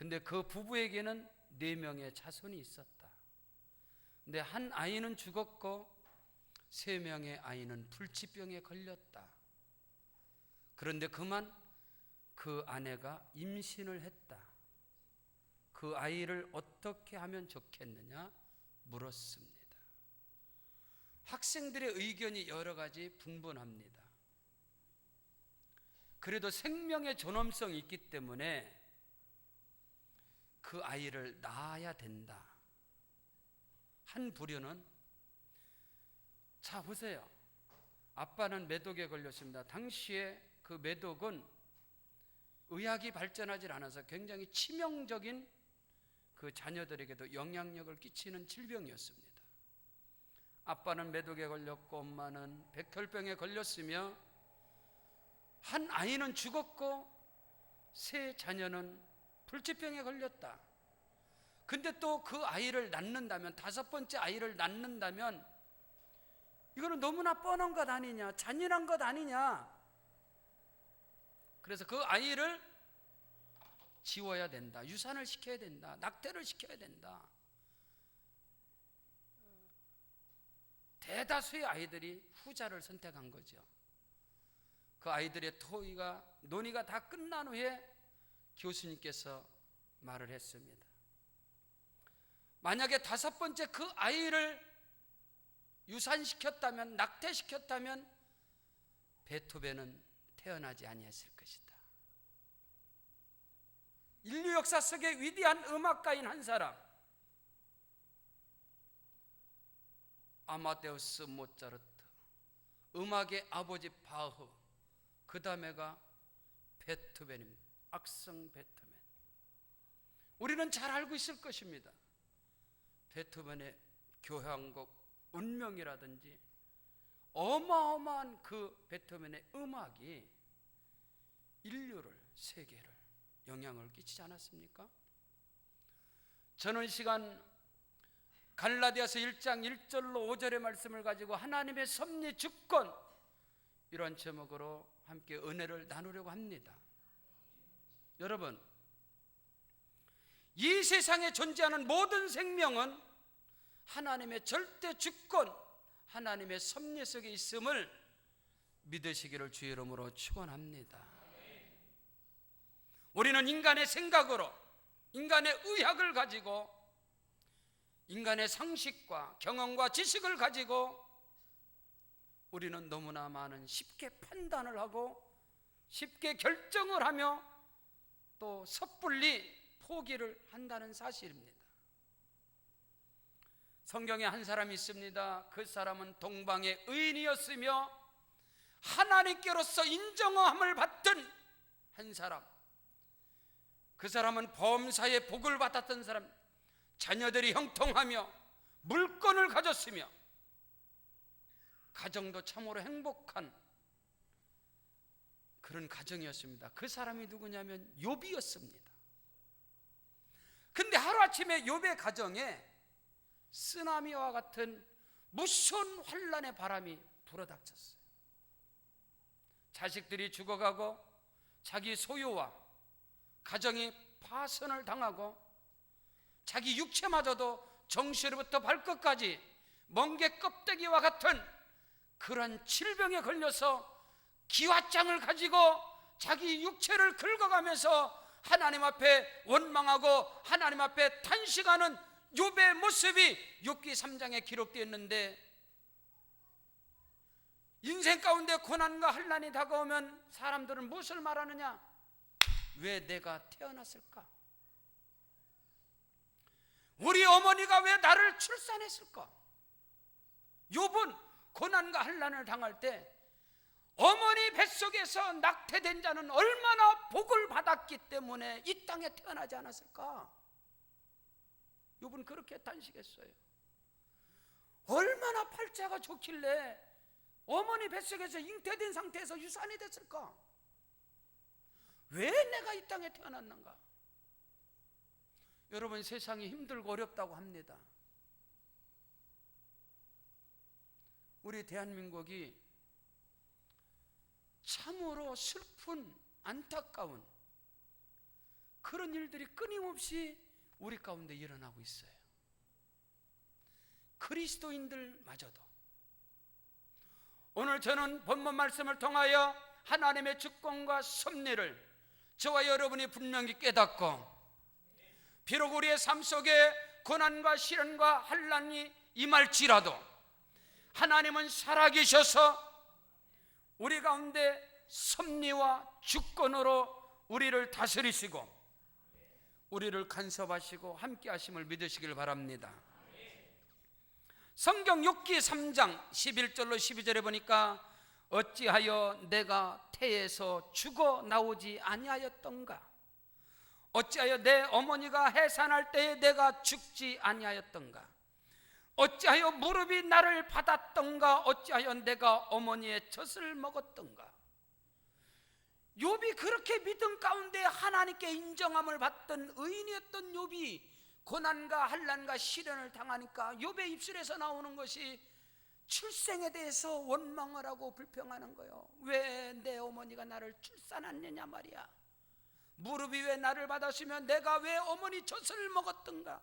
근데 그 부부에게는 4명의 자손이 있었다. 근데 한 아이는 죽었고 3명의 아이는 불치병에 걸렸다. 그런데 그만 그 아내가 임신을 했다. 그 아이를 어떻게 하면 좋겠느냐 물었습니다. 학생들의 의견이 여러 가지 분분합니다. 그래도 생명의 존엄성이 있기 때문에 그 아이를 낳아야 된다. 한 부류는, 자 보세요, 아빠는 매독에 걸렸습니다. 당시에 그 매독은 의학이 발전하지 않아서 굉장히 치명적인 그 자녀들에게도 영향력을 끼치는 질병이었습니다. 아빠는 매독에 걸렸고 엄마는 백혈병에 걸렸으며 한 아이는 죽었고 3 자녀는 불치병에 걸렸다. 근데 또 그 아이를 낳는다면, 5번째 아이를 낳는다면 이거는 너무나 뻔한 것 아니냐, 잔인한 것 아니냐. 그래서 그 아이를 지워야 된다, 유산을 시켜야 된다, 낙태를 시켜야 된다. 대다수의 아이들이 후자를 선택한 거죠. 그 아이들의 논의가 다 끝난 후에 교수님께서 말을 했습니다. 만약에 5번째 그 아이를 유산시켰다면, 낙태시켰다면 베토벤은 태어나지 아니했을 것이다. 인류 역사 속의 위대한 음악가인 한 사람, 아마데우스 모차르트, 음악의 아버지 바흐, 그 다음에가 베토벤입니다. 악성 베토벤. 우리는 잘 알고 있을 것입니다. 베토벤의 교향곡 운명이라든지 어마어마한 그 베토벤의 음악이 인류를, 세계를 영향을 끼치지 않았습니까? 저는 시간 갈라디아서 1장 1절로 5절의 말씀을 가지고 하나님의 섭리 주권, 이런 제목으로 함께 은혜를 나누려고 합니다. 여러분, 이 세상에 존재하는 모든 생명은 하나님의 절대 주권, 하나님의 섭리 속에 있음을 믿으시기를 주의 이름으로 축원합니다. 우리는 인간의 생각으로, 인간의 의학을 가지고, 인간의 상식과 경험과 지식을 가지고 우리는 너무나 많은 쉽게 판단을 하고 쉽게 결정을 하며 또 섣불리 포기를 한다는 사실입니다. 성경에 한 사람이 있습니다. 그 사람은 동방의 의인이었으며 하나님께로서 인정함을 받던 한 사람. 그 사람은 범사의 복을 받았던 사람, 자녀들이 형통하며 물건을 가졌으며 가정도 참으로 행복한 그런 가정이었습니다. 그 사람이 누구냐면 욥이었습니다. 근데 하루아침에 욥의 가정에 쓰나미와 같은 무서운 환난의 바람이 불어닥쳤어요. 자식들이 죽어가고 자기 소유와 가정이 파손을 당하고 자기 육체마저도 정시로부터 발끝까지 멍게 껍데기와 같은 그런 질병에 걸려서 기왓장을 가지고 자기 육체를 긁어가면서 하나님 앞에 원망하고 하나님 앞에 탄식하는 욥의 모습이 욥기 3장에 기록되어 있는데, 인생 가운데 고난과 환난이 다가오면 사람들은 무엇을 말하느냐? 왜 내가 태어났을까? 우리 어머니가 왜 나를 출산했을까? 욥은 고난과 환난을 당할 때 어머니 뱃속에서 낙태된 자는 얼마나 복을 받았기 때문에 이 땅에 태어나지 않았을까? 욥은 그렇게 탄식했어요. 얼마나 팔자가 좋길래 어머니 뱃속에서 잉태된 상태에서 유산이 됐을까? 왜 내가 이 땅에 태어났는가? 여러분, 세상이 힘들고 어렵다고 합니다. 우리 대한민국이 참으로 슬픈, 안타까운 그런 일들이 끊임없이 우리 가운데 일어나고 있어요. 그리스도인들마저도. 오늘 저는 본문 말씀을 통하여 하나님의 주권과 섭리를 저와 여러분이 분명히 깨닫고, 비록 우리의 삶 속에 고난과 시련과 환난이 임할지라도 하나님은 살아계셔서 우리 가운데 섭리와 주권으로 우리를 다스리시고 우리를 간섭하시고 함께 하심을 믿으시길 바랍니다. 성경 욥기 3장 11절로 12절에 보니까 어찌하여 내가 태에서 죽어 나오지 아니하였던가? 어찌하여 내 어머니가 해산할 때에 내가 죽지 아니하였던가? 어찌하여 무릎이 나를 받았던가? 어찌하여 내가 어머니의 젖을 먹었던가? 욥이 그렇게 믿음 가운데 하나님께 인정함을 받던 의인이었던 욥이 고난과 환난과 시련을 당하니까 욥의 입술에서 나오는 것이 출생에 대해서 원망을 하고 불평하는 거예요. 왜 내 어머니가 나를 출산했느냐 말이야. 무릎이 왜 나를 받았으면 내가 왜 어머니 젖을 먹었던가.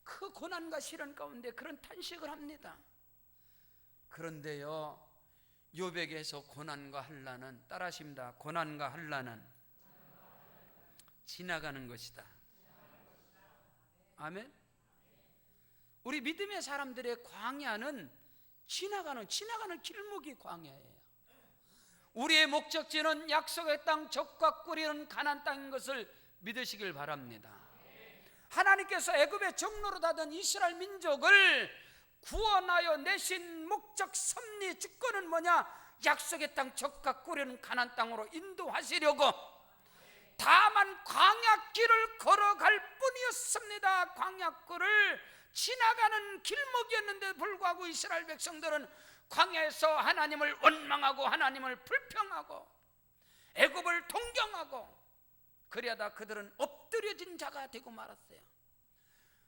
그 고난과 시련 가운데 그런 탄식을 합니다. 그런데요, 욥에게서 고난과 환난은, 따라하십니다, 고난과 환난은 지나가는 것이다. 아멘. 우리 믿음의 사람들의 광야는 지나가는 길목이 광야예요. 우리의 목적지는 약속의 땅, 젖과 꿀이 흐르는 가나안 땅인 것을 믿으시길 바랍니다. 하나님께서 애굽의 종로로 다던 이스라엘 민족을 구원하여 내신 목적, 섭리, 주권은 뭐냐? 약속의 땅, 젖과 꿀이 흐르는 가나안 땅으로 인도하시려고 다만 광야길을 걸어갈 뿐이었습니다. 광야길을 지나가는 길목이었는데 불구하고 이스라엘 백성들은 광야에서 하나님을 원망하고 하나님을 불평하고 애굽을 동경하고, 그리하다 그들은 엎드려진 자가 되고 말았어요.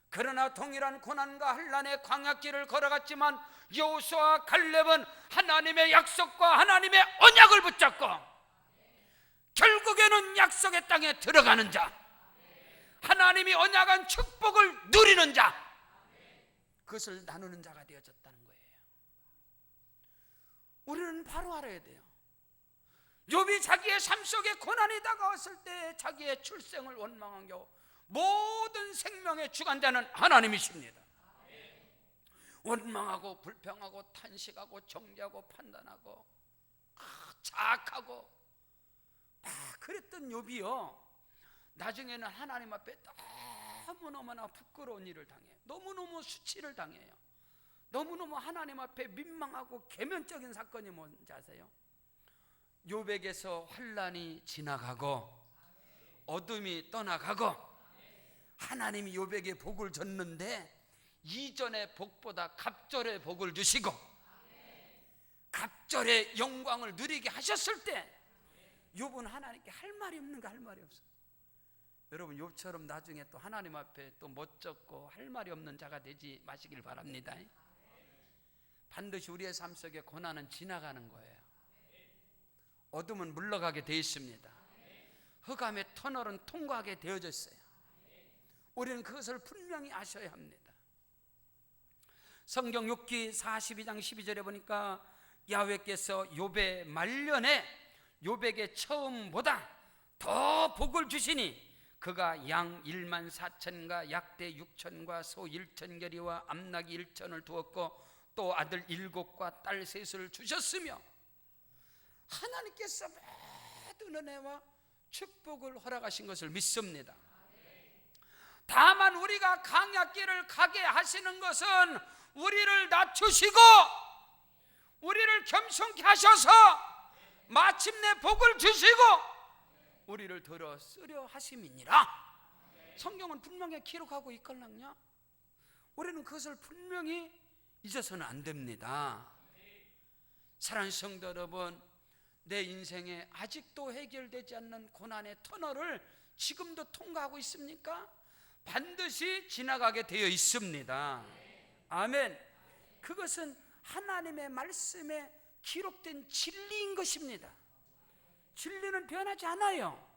그러나 동일한 고난과 환난의 광야길을 걸어갔지만 여호수아와 갈렙은 하나님의 약속과 하나님의 언약을 붙잡고 결국에는 약속의 땅에 들어가는 자, 하나님이 언약한 축복을 누리는 자, 그것을 나누는 자가 되어졌다는 거예요. 우리는 바로 알아야 돼요. 욥이 자기의 삶 속에 고난이 다가왔을 때 자기의 출생을 원망한 경우 모든 생명의 주관자는 하나님이십니다. 원망하고 불평하고 탄식하고 정죄하고 판단하고 자학하고 그랬던 욥이요, 나중에는 하나님 앞에 너무너무나 부끄러운 일을 당해요. 너무너무 수치를 당해요. 너무너무 하나님 앞에 민망하고 계면적인 사건이 뭔지 아세요? 욥에게서 환난이 지나가고 어둠이 떠나가고 하나님이 욥에게 복을 줬는데 이전의 복보다 갑절의 복을 주시고 갑절의 영광을 누리게 하셨을 때 욥은 하나님께 할 말이 없는가? 할 말이 없어요. 여러분, 욥처럼 나중에 또 하나님 앞에 또 멋쩍고 할 말이 없는 자가 되지 마시길 바랍니다. 반드시 우리의 삶 속에 고난은 지나가는 거예요. 어둠은 물러가게 되어 있습니다. 흑암의 터널은 통과하게 되어져 있어요. 우리는 그것을 분명히 아셔야 합니다. 성경 욥기 42장 12절에 보니까 야훼께서 욥의 말년에 욥에게 처음보다 더 복을 주시니 그가 양 1만 4천과 약대 6천과 소 1천결이와 암나귀 1천을 두었고 또 아들 7과 딸 3을 주셨으며 하나님께서 모든 은혜와 축복을 허락하신 것을 믿습니다. 다만 우리가 강약길을 가게 하시는 것은 우리를 낮추시고 우리를 겸손케 하셔서 마침내 복을 주시고 우리를 들어 쓰려 하심이니라. 성경은 분명히 기록하고 있걸랑요. 우리는 그것을 분명히 잊어서는 안 됩니다. 사랑하는 성도 여러분, 내 인생에 아직도 해결되지 않는 고난의 터널을 지금도 통과하고 있습니까? 반드시 지나가게 되어 있습니다. 아멘. 그것은 하나님의 말씀에 기록된 진리인 것입니다. 진리는 변하지 않아요.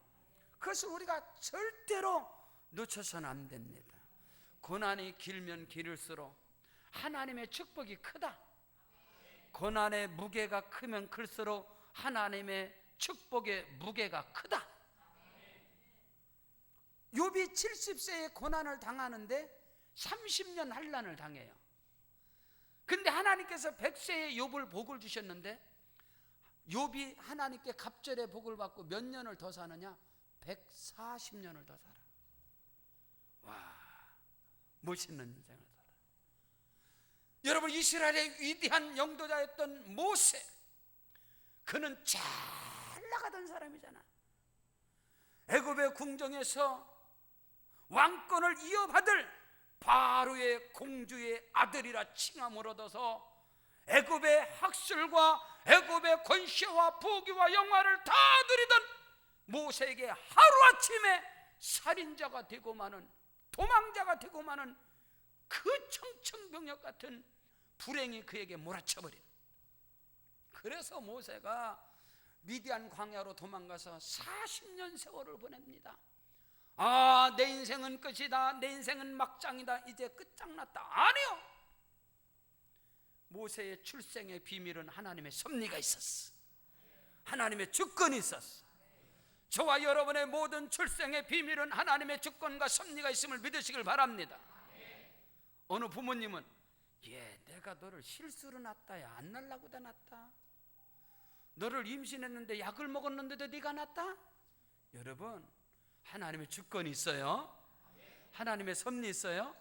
그것을 우리가 절대로 놓쳐서는 안 됩니다. 고난이 길면 길을수록 하나님의 축복이 크다. 고난의 무게가 크면 클수록 하나님의 축복의 무게가 크다. 욥이 70세에 고난을 당하는데 30년 환난을 당해요. 근데 하나님께서 100세에 욥을 복을 주셨는데 욥이 하나님께 갑절의 복을 받고 몇 년을 더 사느냐? 140년을 더 살아. 와, 멋있는 인생을 살아. 여러분, 이스라엘의 위대한 영도자였던 모세, 그는 잘 나가던 사람이잖아. 애굽의 궁정에서 왕권을 이어받을 바로의 공주의 아들이라 칭함을 얻어서 애굽의 학술과 애굽의 권세와 부귀와 영화를 다 누리던 모세에게 하루아침에 살인자가 되고 마는, 도망자가 되고 마는 그 청천벽력 같은 불행이 그에게 몰아쳐버린. 그래서 모세가 미디안 광야로 도망가서 40년 세월을 보냅니다. 아, 내 인생은 끝이다, 내 인생은 막장이다, 이제 끝장났다. 아니요, 모세의 출생의 비밀은 하나님의 섭리가 있었어. 하나님의 주권이 있었어. 저와 여러분의 모든 출생의 비밀은 하나님의 주권과 섭리가 있음을 믿으시길 바랍니다. 어느 부모님은 내가 너를 실수로 낳았다, 안 날라고 다 낳았다, 너를 임신했는데 약을 먹었는데도 네가 낳았다. 여러분, 하나님의 주권이 있어요. 하나님의 섭리 있어요.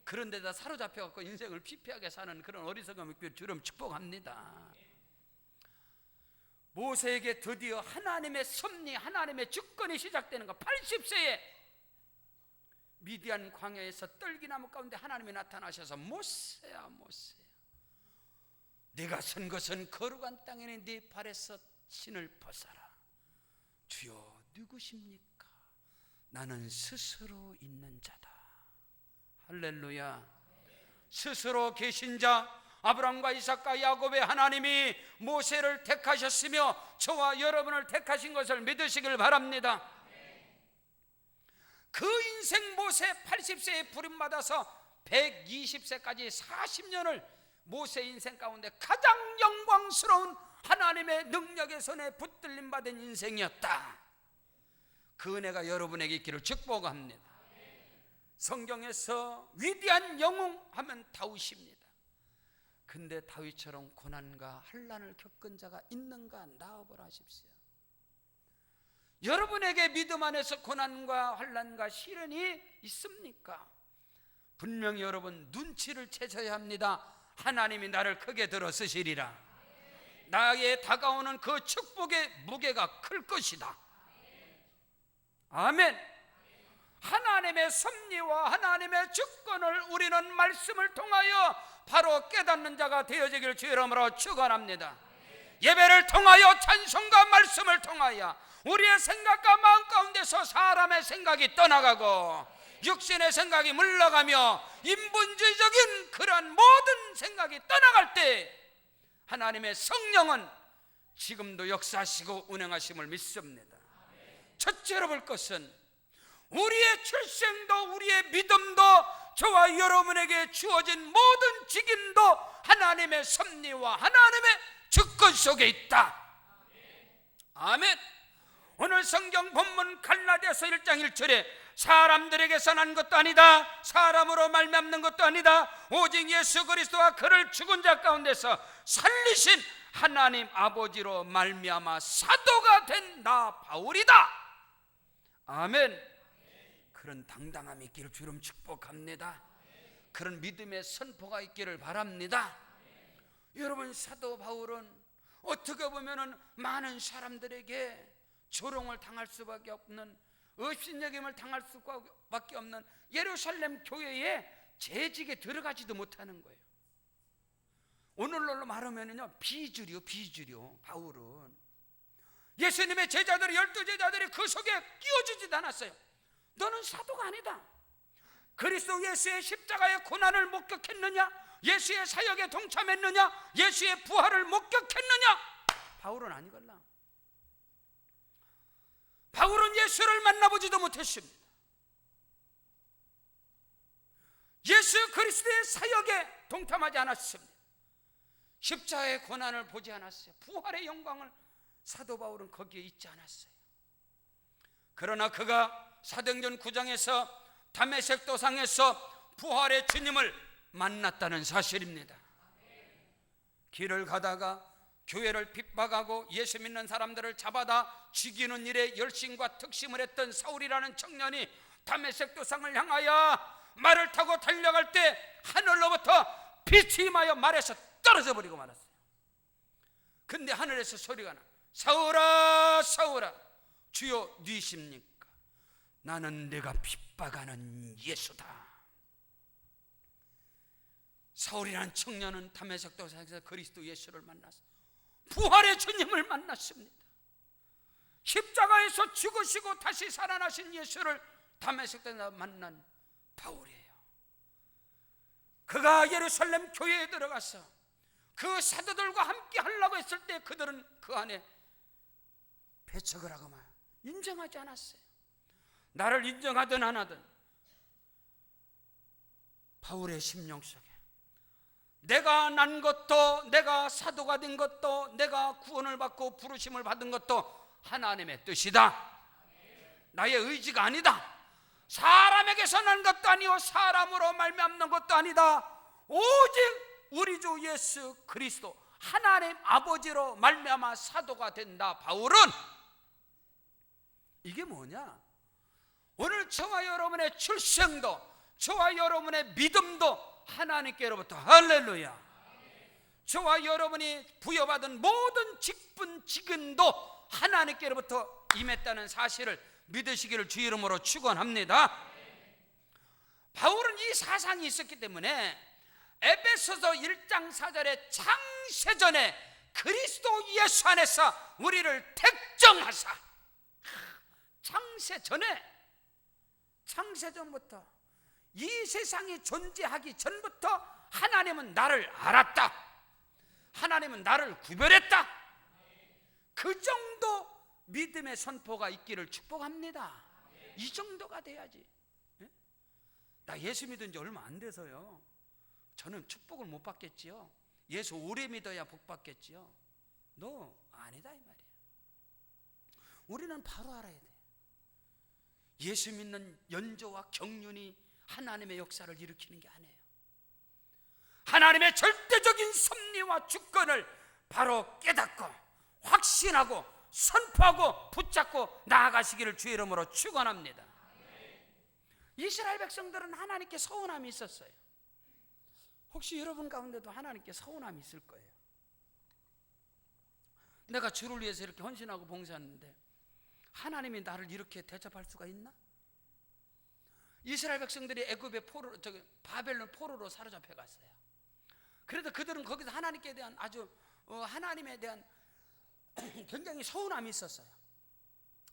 그런데다 사로잡혀갖고 인생을 피폐하게 사는 그런 어리석음을 주름 축복합니다. 모세에게 드디어 하나님의 섭리, 하나님의 주권이 시작되는 거. 80세에 미디안 광야에서 떨기나무 가운데 하나님이 나타나셔서 모세야, 모세야, 네가 선 것은 거룩한 땅이니 네 발에서 신을 벗어라. 주여, 누구십니까? 나는 스스로 있는 자다. 할렐루야. 스스로 계신 자, 아브라함과 이삭과 야곱의 하나님이 모세를 택하셨으며 저와 여러분을 택하신 것을 믿으시길 바랍니다. 그 인생 모세 80세에 부름받아서 120세까지 40년을 모세 인생 가운데 가장 영광스러운 하나님의 능력의 손에 붙들림 받은 인생이었다. 그 은혜가 여러분에게 있기를 축복합니다. 성경에서 위대한 영웅 하면 다윗입니다. 근데 다윗처럼 고난과 환난을 겪은 자가 있는가? 나와보라 하십시오. 여러분에게 믿음 안에서 고난과 환난과 시련이 있습니까? 분명히 여러분 눈치를 채셔야 합니다. 하나님이 나를 크게 들어 쓰시리라. 나에게 다가오는 그 축복의 무게가 클 것이다. 아멘. 하나님의 섭리와 하나님의 주권을 우리는 말씀을 통하여 바로 깨닫는 자가 되어지기를 주의 이름으로 축원합니다. 예배를 통하여 찬송과 말씀을 통하여 우리의 생각과 마음 가운데서 사람의 생각이 떠나가고 육신의 생각이 물러가며 인본주의적인 그러한 모든 생각이 떠나갈 때 하나님의 성령은 지금도 역사하시고 운행하심을 믿습니다. 첫째로 볼 것은 우리의 출생도 우리의 믿음도 저와 여러분에게 주어진 모든 직임도 하나님의 섭리와 하나님의 주권 속에 있다. 아멘. 오늘 성경 본문 갈라디아서 1장 1절에 사람들에게서 난 것도 아니다, 사람으로 말미암는 것도 아니다, 오직 예수 그리스도와 그를 죽은 자 가운데서 살리신 하나님 아버지로 말미암아 사도가 된 나 바울이다. 아멘. 그런 당당함이 있기를 주름 축복합니다. 그런 믿음의 선포가 있기를 바랍니다. 여러분, 사도 바울은 어떻게 보면은 많은 사람들에게 조롱을 당할 수밖에 없는, 업신여김을 당할 수밖에 없는 예루살렘 교회에 재직에 들어가지도 못하는 거예요. 오늘날로 말하면요, 비주류. 바울은 예수님의 제자들이 12제자들이 그 속에 끼워주지도 않았어요. 너는 사도가 아니다. 그리스도 예수의 십자가의 고난을 목격했느냐? 예수의 사역에 동참했느냐? 예수의 부활을 목격했느냐? 바울은 아니걸라. 바울은 예수를 만나보지도 못했습니다. 예수 그리스도의 사역에 동참하지 않았습니다. 십자가의 고난을 보지 않았어요. 부활의 영광을 사도 바울은 거기에 있지 않았어요. 그러나 그가 사도행전 9장에서 다메섹 도상에서 부활의 주님을 만났다는 사실입니다. 길을 가다가 교회를 핍박하고 예수 믿는 사람들을 잡아다 죽이는 일에 열심과 특심을 했던 사울이라는 청년이 다메섹 도상을 향하여 말을 타고 달려갈 때 하늘로부터 빛이 임하여 말에서 떨어져 버리고 말았어요. 근데 하늘에서 소리가 나, 사울아 사울아 주여 누이십니까? 나는 내가 핍박하는 예수다. 사울이라는 청년은 다메섹 도상에서 그리스도 예수를 만났어요. 부활의 주님을 만났습니다. 십자가에서 죽으시고 다시 살아나신 예수를 다메섹 도상에서 만난 바울이에요. 그가 예루살렘 교회에 들어가서 그 사도들과 함께 하려고 했을 때 그들은 그 안에 배척을 하고 말 인정하지 않았어요. 나를 인정하든 안 하든 바울의 심령 속에 내가 난 것도, 내가 사도가 된 것도, 내가 구원을 받고 부르심을 받은 것도 하나님의 뜻이다. 나의 의지가 아니다. 사람에게서 난 것도 아니요 사람으로 말미암는 것도 아니다. 오직 우리 주 예수 그리스도 하나님 아버지로 말미암아 사도가 된다. 바울은 이게 뭐냐? 오늘 저와 여러분의 출생도, 저와 여러분의 믿음도 하나님께로부터, 할렐루야, 저와 여러분이 부여받은 모든 직분 직은도 하나님께로부터 임했다는 사실을 믿으시기를 주 이름으로 축원합니다. 바울은 이 사상이 있었기 때문에 에베소서 1장 4절에 창세전에 그리스도 예수 안에서 우리를 택정하사, 창세전부터 이 세상이 존재하기 전부터 하나님은 나를 알았다. 하나님은 나를 구별했다. 그 정도 믿음의 선포가 있기를 축복합니다. 이 정도가 돼야지. 나 예수 믿은 지 얼마 안 돼서요, 저는 축복을 못 받겠지요. 예수 오래 믿어야 복 받겠지요. 너 아니다 이 말이야. 우리는 바로 알아야 돼. 예수 믿는 연조와 경륜이 하나님의 역사를 일으키는 게 아니에요. 하나님의 절대적인 섭리와 주권을 바로 깨닫고 확신하고 선포하고 붙잡고 나아가시기를 주의 이름으로 축원합니다. 이스라엘 백성들은 하나님께 서운함이 있었어요. 혹시 여러분 가운데도 하나님께 서운함이 있을 거예요. 내가 주를 위해서 이렇게 헌신하고 봉사하는데 하나님이 나를 이렇게 대접할 수가 있나? 이스라엘 백성들이 애굽의 바벨론 포로로 사로잡혀 갔어요. 그래도 그들은 거기서 하나님께 대한 하나님에 대한 굉장히 서운함이 있었어요.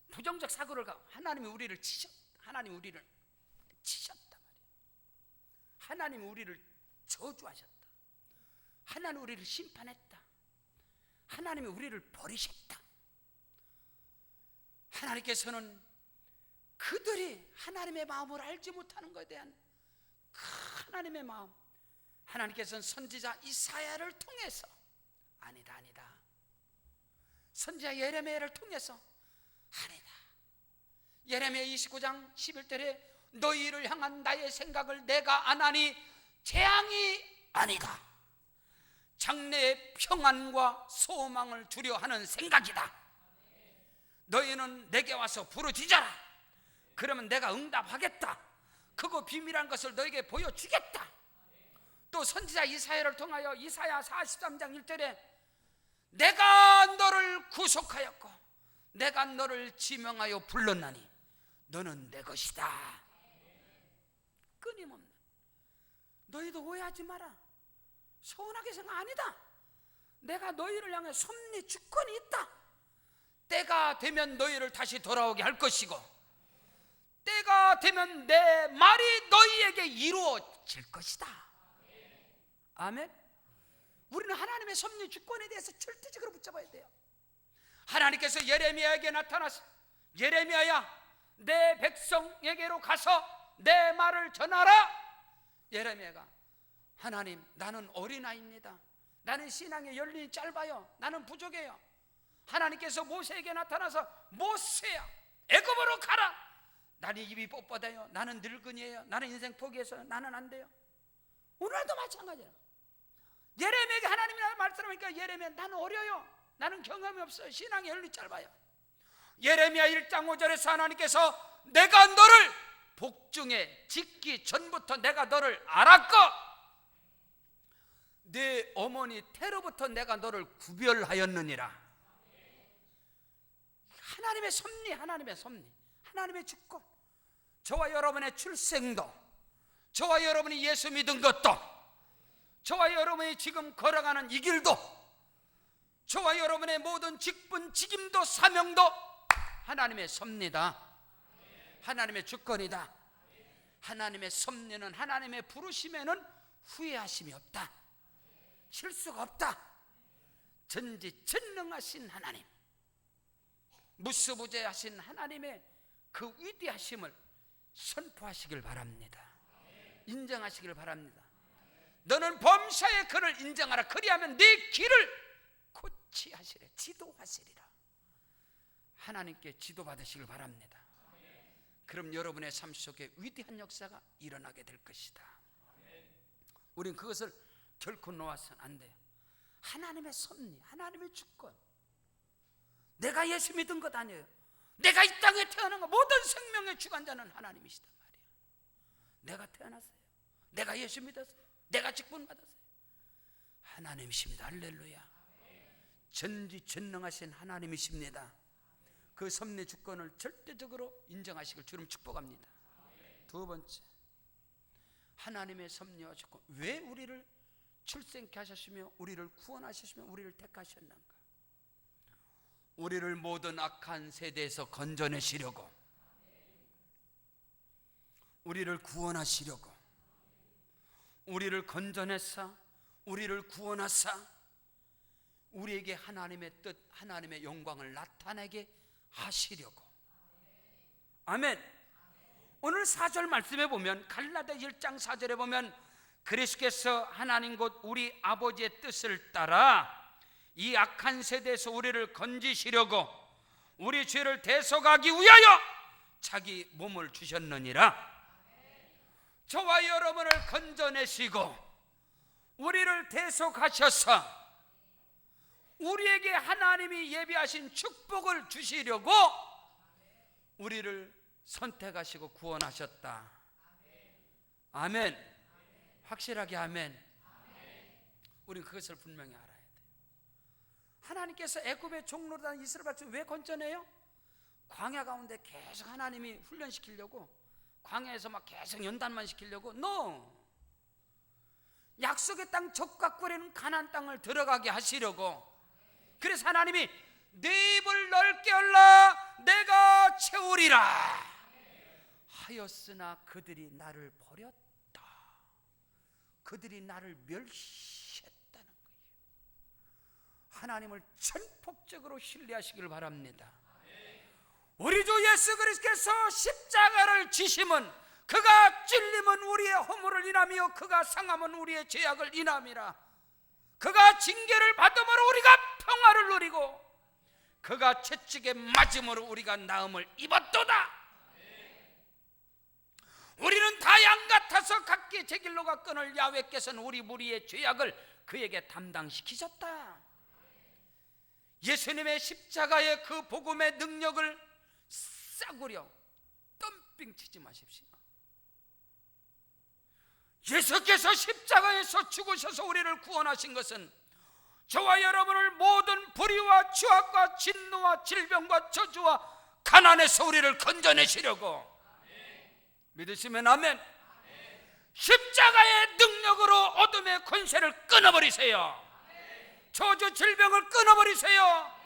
부정적 사고를 가고 하나님이 우리를 치셨단 말이에요. 하나님이 우리를 저주하셨다. 하나님이 우리를 심판했다. 하나님이 우리를 버리셨다. 하나님께서는 그들이 하나님의 마음을 알지 못하는 것에 대한 하나님의 마음, 하나님께서는 선지자 이사야를 통해서 아니다 선지자 예레미야를 통해서 아니다, 예레미야 29장 11절에 너희를 향한 나의 생각을 내가 아나니 재앙이 아니다, 장래의 평안과 소망을 주려 하는 생각이다. 너희는 내게 와서 부르짖어라. 그러면 내가 응답하겠다. 그거 비밀한 것을 너에게 보여주겠다. 또 선지자 이사야를 통하여 이사야 43장 1절에 내가 너를 구속하였고 내가 너를 지명하여 불렀나니 너는 내 것이다. 끊임없는, 너희도 오해하지 마라. 서운하게 생각 아니다. 내가 너희를 향해 섭리 주권이 있다. 때가 되면 너희를 다시 돌아오게 할 것이고 때가 되면 내 말이 너희에게 이루어질 것이다. 아멘. 우리는 하나님의 섭리 주권에 대해서 절대적으로 붙잡아야 돼요. 하나님께서 예레미야에게 나타나서 예레미야야, 내 백성에게로 가서 내 말을 전하라. 예레미야가, 하나님, 나는 어린아이입니다. 나는 신앙의 연륜이 짧아요. 나는 부족해요. 하나님께서 모세에게 나타나서, 모세야, 애굽으로 가라. 나는 입이 뻣뻣해요. 나는 늙은이에요. 나는 인생 포기해서 나는 안 돼요. 오늘도 마찬가지예요. 예레미야에게 하나님이 말씀하니까 예레미야, 나는 어려요. 나는 경험이 없어요. 신앙의 연륜이 짧아요. 예레미야 1장 5절에서 하나님께서, 내가 너를 복중에 짓기 전부터 내가 너를 알았고, 네 어머니 태로부터 내가 너를 구별하였느니라. 하나님의 섭리, 하나님의 섭리, 하나님의 주권. 저와 여러분의 출생도, 저와 여러분이 예수 믿은 것도, 저와 여러분이 지금 걸어가는 이 길도, 저와 여러분의 모든 직분, 직임도, 사명도 하나님의 섭리다. 하나님의 주권이다. 하나님의 섭리는, 하나님의 부르심에는 후회하심이 없다. 실수가 없다. 전지전능하신 하나님, 무수부재하신 하나님의 그 위대하심을 선포하시길 바랍니다. 인정하시길 바랍니다. 너는 범사의 그를 인정하라. 그리하면 네 길을 고치하시래, 지도하시리라. 하나님께 지도받으시길 바랍니다. 그럼 여러분의 삶 속에 위대한 역사가 일어나게 될 것이다. 우린 그것을 결코 놓아서는 안 돼요. 하나님의 섭리, 하나님의 주권. 내가 예수 믿은 것 아니에요. 내가 이 땅에 태어난 것, 모든 생명의 주관자는 하나님이시단 말이에요. 내가 태어났어요. 내가 예수 믿었어요. 내가 직분 받았어요. 하나님이십니다. 할렐루야. 전지전능하신 하나님이십니다. 그 섭리 주권을 절대적으로 인정하시길 주님 축복합니다. 두 번째, 하나님의 섭리와 주권. 왜 우리를 출생케 하셨으며 우리를 구원하셨으며 우리를 택하셨는가? 우리를 모든 악한 세대에서 건져내시려고, 우리를 구원하시려고, 우리를 건져내사 우리를 구원하사 우리에게 하나님의 뜻, 하나님의 영광을 나타내게 하시려고. 아멘. 오늘 4절 말씀에 보면, 갈라디아 1장 4절에 보면, 그리스도께서 하나님 곧 우리 아버지의 뜻을 따라 이 악한 세대에서 우리를 건지시려고 우리 죄를 대속하기 위하여 자기 몸을 주셨느니라. 저와 여러분을 건져내시고 우리를 대속하셔서 우리에게 하나님이 예비하신 축복을 주시려고 우리를 선택하시고 구원하셨다. 아멘. 확실하게 아멘. 우리는 그것을 분명히 알아야 돼요. 하나님께서 애굽의 종로라는 이스라엘 백성을 왜 건져내요? 광야 가운데 계속 하나님이 훈련시키려고, 광야에서 막 계속 연단만 시키려고? No. 약속의 땅 적각거리는 가나안 땅을 들어가게 하시려고. 그래서 하나님이 네 입을 넓게 열라 내가 채우리라 하였으나 그들이 나를 버렸다. 그들이 나를 멸시했다는 거예요. 하나님을 전폭적으로 신뢰하시길 바랍니다. 우리 주 예수 그리스도께서 십자가를 지심은, 그가 찔림은 우리의 허물을 인하며 그가 상함은 우리의 죄악을 인함이라. 그가 징계를 받음으로 우리가 평화를 누리고 그가 채찍에 맞음으로 우리가 나음을 입었도다. 우리는 다 양 같아서 각기 제 길로 갔거늘 야훼께서는 우리 무리의 죄악을 그에게 담당시키셨다. 예수님의 십자가의 그 복음의 능력을 싸구려 덤핑 치지 마십시오. 예수께서 십자가에서 죽으셔서 우리를 구원하신 것은 저와 여러분을 모든 불의와 죄악과 진노와 질병과 저주와 가난에서 우리를 건져내시려고. 믿으시면 아멘. 십자가의 능력으로 어둠의 권세를 끊어버리세요. 저주 질병을 끊어버리세요.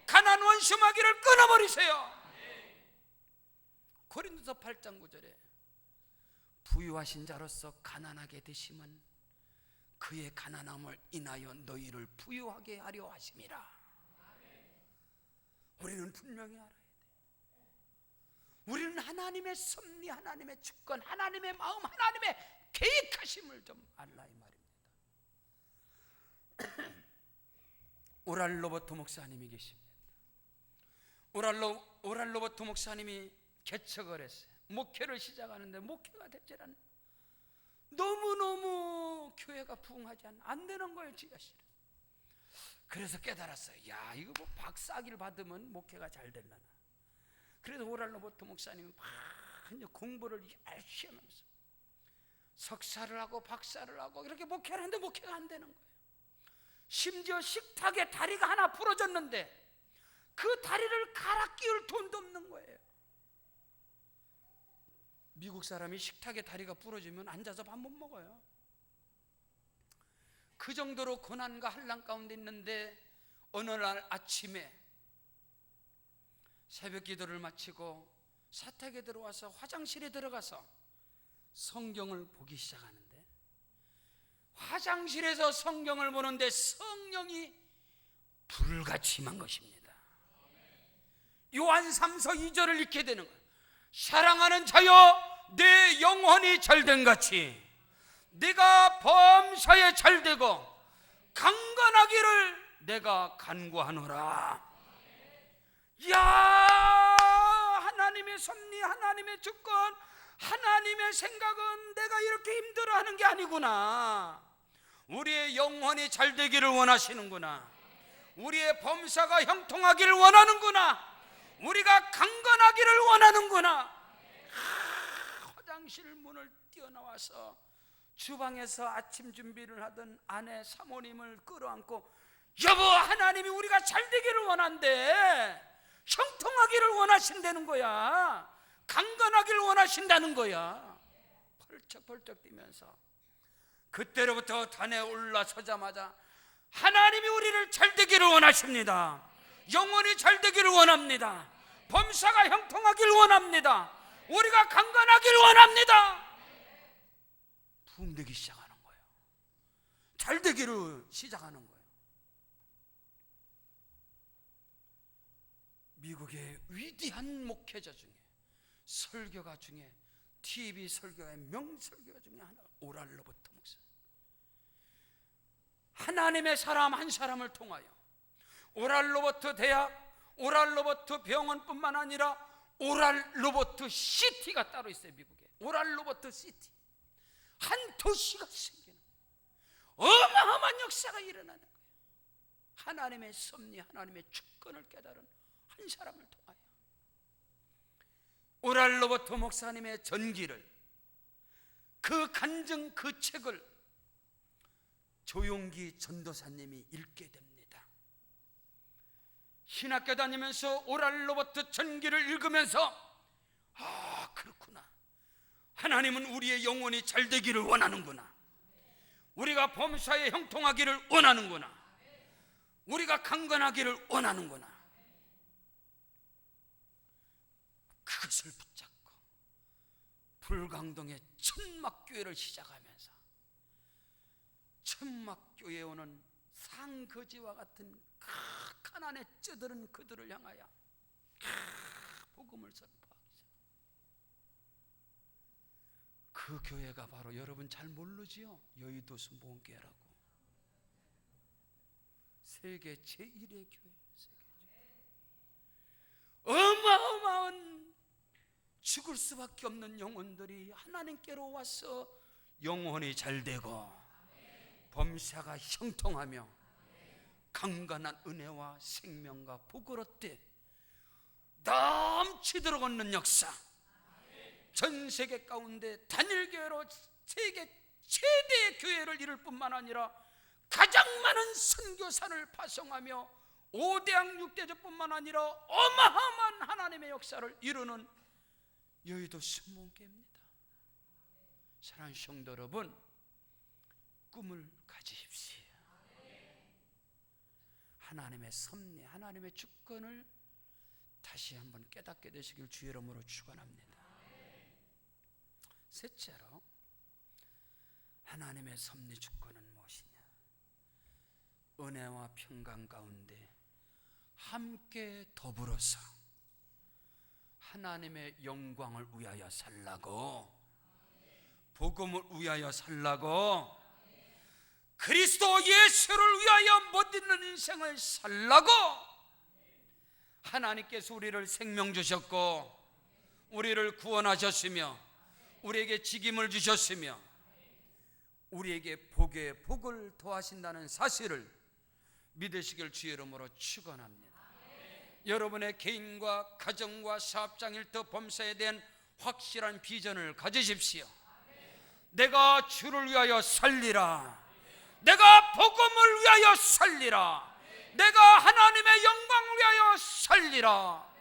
가난 원수 마귀를 끊어버리세요. 고린도서 8장 9절에 부유하신 자로서 가난하게 되심은 그의 가난함을 인하여 너희를 부유하게 하려 하심이라. 우리는 분명히 알아야 돼. 우리는 하나님의 섭리, 하나님의 주권, 하나님의 마음, 하나님의 계획하심을 좀 알라 이 말입니다. 오랄로버트 목사님이 계십니다. 오랄로버트 목사님이 개척을 했어요. 목회를 시작하는데 목회가 되질 않아요. 너무너무 교회가 부흥하지 않아. 안 되는 거예요, 지 자신은. 그래서 깨달았어요. 야, 이거 뭐 박사학위를 받으면 목회가 잘 되려나. 그래서 오랄로버트 목사님은 막 공부를 열심히 하면서 석사를 하고 박사를 하고 이렇게 목회를 하는데 목회가 안 되는 거예요. 심지어 식탁에 다리가 하나 부러졌는데 그 다리를 갈아 끼울 돈도 없는 거예요. 미국 사람이 식탁에 다리가 부러지면 앉아서 밥 못 먹어요. 그 정도로 고난과 한란 가운데 있는데 어느 날 아침에 새벽 기도를 마치고 사택에 들어와서 화장실에 들어가서 성경을 보기 시작하는데, 화장실에서 성경을 보는데 성령이 불같이 임한 것입니다. 요한 3서 2절을 읽게 되는 거예요. 사랑하는 자여, 내 영혼이 잘된 같이 네가 범사에 잘되고 강건하기를 내가 간구하노라. 야, 하나님의 섭리, 하나님의 주권, 하나님의 생각은 내가 이렇게 힘들어하는 게 아니구나. 우리의 영혼이 잘되기를 원하시는구나. 우리의 범사가 형통하기를 원하는구나. 우리가 강건하기를 원하는구나. 화장실 문을 뛰어나와서 주방에서 아침 준비를 하던 아내 사모님을 끌어안고, 여보, 하나님이 우리가 잘되기를 원한대. 형통하기를 원하신다는 거야. 강건하기를 원하신다는 거야. 펄쩍펄쩍 뛰면서 그때로부터 단에 올라서자마자 하나님이 우리를 잘되기를 원하십니다. 영혼이 잘되기를 원합니다. 범사가 형통하기를 원합니다. 우리가 강건하기를 원합니다. 부흥되기 시작하는 거예요. 잘되기를 시작하는 거예요. 미국의 위대한 목회자 중에, 설교가 중에, TV 설교의 명설교가 중에 하나가 오랄로버트 목사. 하나님의 사람 한 사람을 통하여 오랄로버트 대학, 오랄로버트 병원뿐만 아니라 오랄로버트 시티가 따로 있어요. 미국에 오랄로버트 시티, 한 도시가 생기는 어마어마한 역사가 일어나는 거예요. 하나님의 섭리, 하나님의 주권을 깨달은 한 사람을 통하여 오랄로버트 목사님의 전기를, 그 간증, 그 책을 조용기 전도사님이 읽게 됩니다. 신학교 다니면서 오랄로버트 전기를 읽으면서, 아, 그렇구나. 하나님은 우리의 영혼이 잘 되기를 원하는구나. 우리가 범사에 형통하기를 원하는구나. 우리가 강건하기를 원하는구나. 그것을 붙잡고 불광동의 천막교회를 시작하면서 천막교회에 오는 상거지와 같은 가난에 쩌드는 그들을 향하여 복음을 선포하기 시작. 그 교회가 바로 여러분 잘 모르지요? 여의도 순복음교회라고. 세계 제1의 교회. 어마어마한 죽을 수밖에 없는 영혼들이 하나님께로 와서 영혼이 잘되고 범사가 형통하며 강건한 은혜와 생명과 복을 얻되 넘치도록 얻는 역사. 전 세계 가운데 단일교회로 세계 최대의 교회를 이룰 뿐만 아니라 가장 많은 선교사를 파송하며 5대학 6대조뿐만 아니라 어마어마한 하나님의 역사를 이루는 여의도 순복음교회입니다. 사랑하는 성도 여러분, 꿈을 가지십시오. 하나님의 섭리, 하나님의 주권을 다시 한번 깨닫게 되시길 주의 이름으로 축원합니다. 셋째로, 하나님의 섭리 주권은 무엇이냐? 은혜와 평강 가운데 함께 더불어서 하나님의 영광을 위하여 살라고, 복음을 위하여 살라고, 그리스도 예수를 위하여 못 있는 인생을 살라고 하나님께서 우리를 생명 주셨고 우리를 구원하셨으며 우리에게 직임을 주셨으며 우리에게 복에 복을 더하신다는 사실을 믿으시길 주의 이름으로 축원합니다. 여러분의 개인과 가정과 사업장 일터 범사에 대한 확실한 비전을 가지십시오. 내가 주를 위하여 살리라, 내가 복음을 위하여 살리라, 내가 하나님의 영광을 위하여 살리라.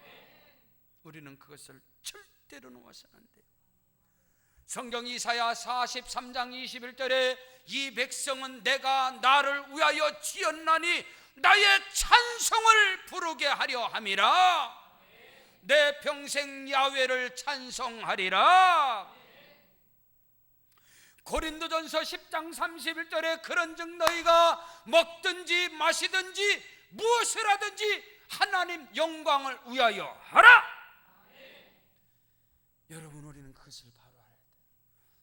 우리는 그것을 절대로 놓아서는 안 돼요. 성경 이사야 43장 21절에 이 백성은 내가 나를 위하여 지었나니 나의 찬송을 부르게 하려 함이라. 내 평생 야훼를 찬송하리라. 고린도전서 10장 31절에 그런즉 너희가 먹든지 마시든지 무엇을 하든지 하나님 영광을 위하여 하라. 여러분, 우리는 그것을 바로 알아야 돼요.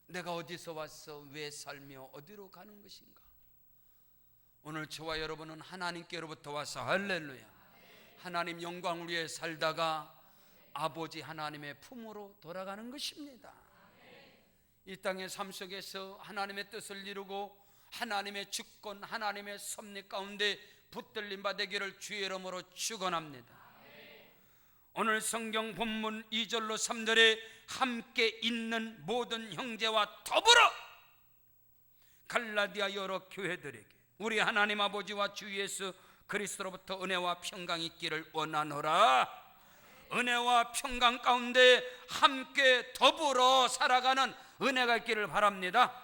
내가 어디서 왔어, 왜 살며 어디로 가는 것인가. 오늘 저와 여러분은 하나님께로부터 와서 할렐루야, 하나님 영광을 위해 살다가 아버지 하나님의 품으로 돌아가는 것입니다. 이 땅의 삶 속에서 하나님의 뜻을 이루고 하나님의 주권, 하나님의 섭리 가운데 붙들림 받기를 주의 이름으로 축원합니다. 오늘 성경 본문 2절로 3절에 함께 있는 모든 형제와 더불어 갈라디아 여러 교회들에게 우리 하나님 아버지와 주 예수 그리스도로부터 은혜와 평강이 있기를 원하노라. 은혜와 평강 가운데 함께 더불어 살아가는 은혜가 있기를 바랍니다.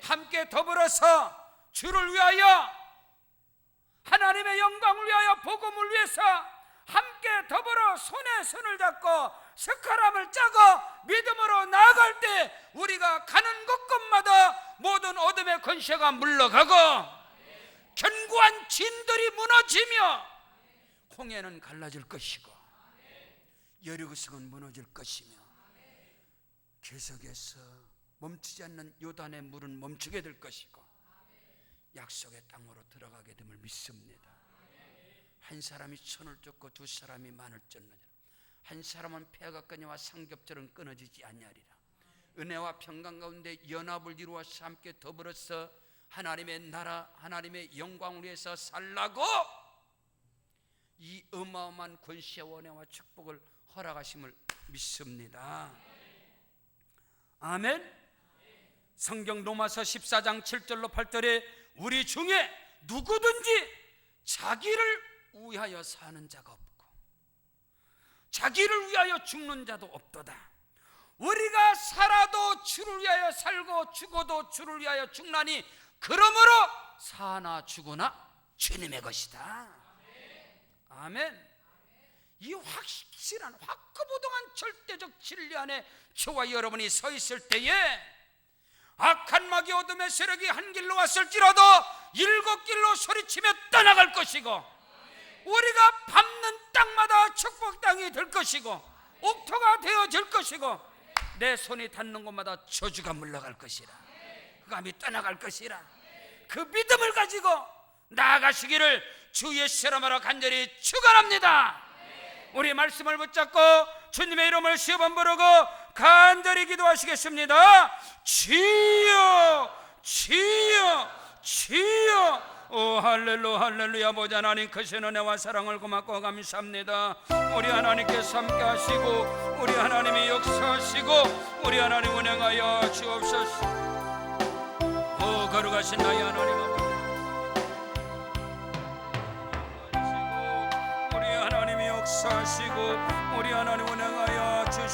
함께 더불어서 주를 위하여, 하나님의 영광을 위하여, 복음을 위해서 함께 더불어 손에 손을 잡고 스카람을 짜고 믿음으로 나아갈 때 우리가 가는 곳곳마다 모든 어둠의 권세가 물러가고 견고한 진들이 무너지며 홍해는 갈라질 것이고 여리고성은 무너질 것이며 계속해서 멈추지 않는 요단의 물은 멈추게 될 것이고 약속의 땅으로 들어가게 됨을 믿습니다. 한 사람이 천을 쫓고 두 사람이 만을 쫓느니라. 한 사람은 폐하가 끊어와 삼겹살은 끊어지지 아니하리라. 은혜와 평강 가운데 연합을 이루어서 함께 더불어서 하나님의 나라, 하나님의 영광을 위해서 살라고 이 어마어마한 권세와 은혜와 축복을 허락하심을 믿습니다. 아멘. 성경 로마서 14장 7절로 8절에 우리 중에 누구든지 자기를 위하여 사는 자가 없고 자기를 위하여 죽는 자도 없도다. 우리가 살아도 주를 위하여 살고 죽어도 주를 위하여 죽나니 그러므로 사나 죽으나 주님의 것이다. 아멘. 이 확실한 확고부동한 절대적 진리 안에 저와 여러분이 서 있을 때에 악한 마귀 어둠의 세력이 한 길로 왔을지라도 일곱 길로 소리치며 떠나갈 것이고 우리가 밟는 땅마다 축복 땅이 될 것이고 옥토가 되어질 것이고 내 손이 닿는 곳마다 저주가 물러갈 것이라, 흑암이 떠나갈 것이라, 그 믿음을 가지고 나아가시기를 주 예수 이름으로 간절히 축원합니다. 우리 말씀을 붙잡고 주님의 이름을 세 번 부르고 간절히 기도하시겠습니다. 주여, 주여, 주여. 오 할렐루야, 할렐루야. 보자 하나님 크신 은혜와 사랑을 고맙고 감사합니다. 우리 하나님께서 함께 하시고 우리 하나님이 역사하시고 우리 하나님 운행하여 주옵소서. 오 거룩하신 나의 하나님 아버지, 우리 하나님이 역사하시고 우리 하나님 운행하여 주옵소서.